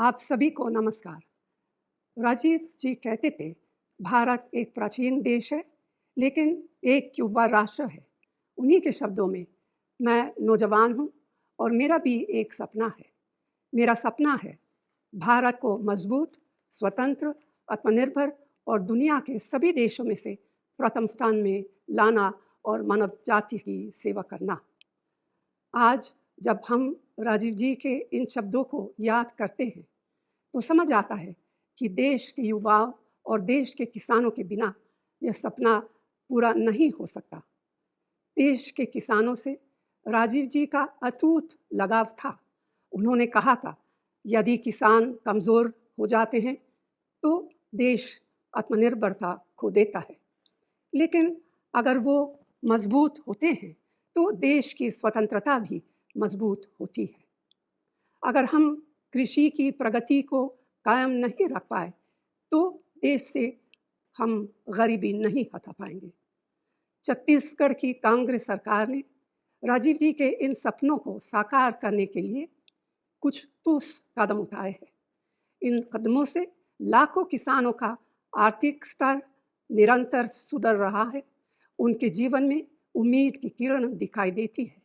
आप सभी को नमस्कार। राजीव जी कहते थे, भारत एक प्राचीन देश है, लेकिन एक युवा राष्ट्र है। उन्हीं के शब्दों में मैं नौजवान हूँ और मेरा भी एक सपना है। मेरा सपना है भारत को मजबूत, स्वतंत्र, आत्मनिर्भर और दुनिया के सभी देशों में से प्रथम स्थान में लाना और मानव जाति की सेवा करना। आज जब हम राजीव जी के इन शब्दों को याद करते हैं तो समझ आता है कि देश के युवाओं और देश के किसानों के बिना यह सपना पूरा नहीं हो सकता। देश के किसानों से राजीव जी का अटूट लगाव था। उन्होंने कहा था, यदि किसान कमज़ोर हो जाते हैं तो देश आत्मनिर्भरता खो देता है, लेकिन अगर वो मजबूत होते हैं तो देश की स्वतंत्रता भी मजबूत होती है। अगर हम कृषि की प्रगति को कायम नहीं रख पाए तो देश से हम गरीबी नहीं हटा पाएंगे। छत्तीसगढ़ की कांग्रेस सरकार ने राजीव जी के इन सपनों को साकार करने के लिए कुछ ठोस कदम उठाए हैं। इन कदमों से लाखों किसानों का आर्थिक स्तर निरंतर सुधर रहा है। उनके जीवन में उम्मीद की किरण दिखाई देती है।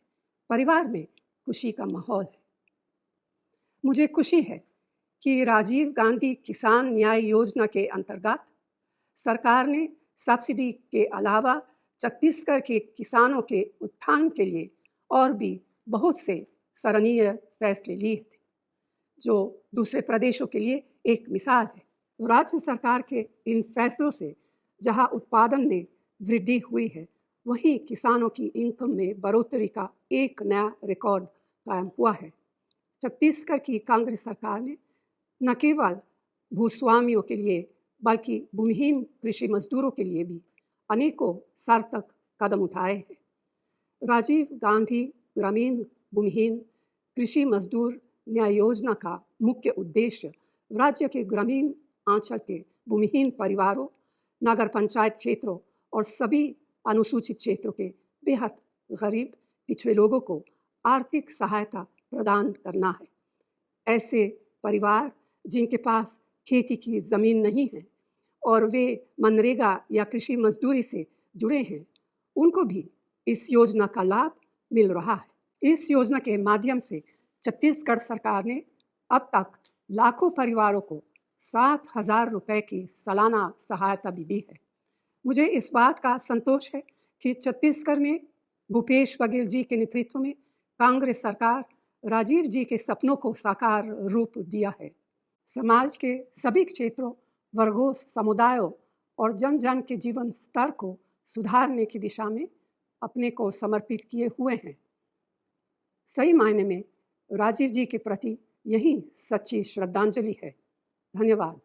परिवार में खुशी का माहौल है। मुझे खुशी है कि राजीव गांधी किसान न्याय योजना के अंतर्गत सरकार ने सब्सिडी के अलावा छत्तीसगढ़ के किसानों के उत्थान के लिए और भी बहुत से सराहनीय फैसले लिए थे, जो दूसरे प्रदेशों के लिए एक मिसाल है। राज्य सरकार के इन फैसलों से जहां उत्पादन में वृद्धि हुई है, वहीं किसानों की इनकम में बढ़ोतरी का एक नया रिकॉर्ड कायम हुआ है। छत्तीसगढ़ की कांग्रेस सरकार ने न केवल भूस्वामियों के लिए बल्कि भूमिहीन कृषि मजदूरों के लिए भी अनेकों सार्थक कदम उठाए हैं। राजीव गांधी ग्रामीण भूमिहीन कृषि मजदूर न्याय योजना का मुख्य उद्देश्य राज्य के ग्रामीण अंचल के भूमिहीन परिवारों, नगर पंचायत क्षेत्रों और सभी अनुसूचित क्षेत्रों के बेहद गरीब पिछड़े लोगों को आर्थिक सहायता प्रदान करना है। ऐसे परिवार जिनके पास खेती की ज़मीन नहीं है और वे मनरेगा या कृषि मजदूरी से जुड़े हैं, उनको भी इस योजना का लाभ मिल रहा है। इस योजना के माध्यम से छत्तीसगढ़ सरकार ने अब तक लाखों परिवारों को 7,000 रुपये की सालाना सहायता भी दी है। मुझे इस बात का संतोष है कि छत्तीसगढ़ में भूपेश बघेल जी के नेतृत्व में कांग्रेस सरकार राजीव जी के सपनों को साकार रूप दिया है। समाज के सभी क्षेत्रों, वर्गों, समुदायों और जन जन के जीवन स्तर को सुधारने की दिशा में अपने को समर्पित किए हुए हैं। सही मायने में राजीव जी के प्रति यही सच्ची श्रद्धांजलि है। धन्यवाद।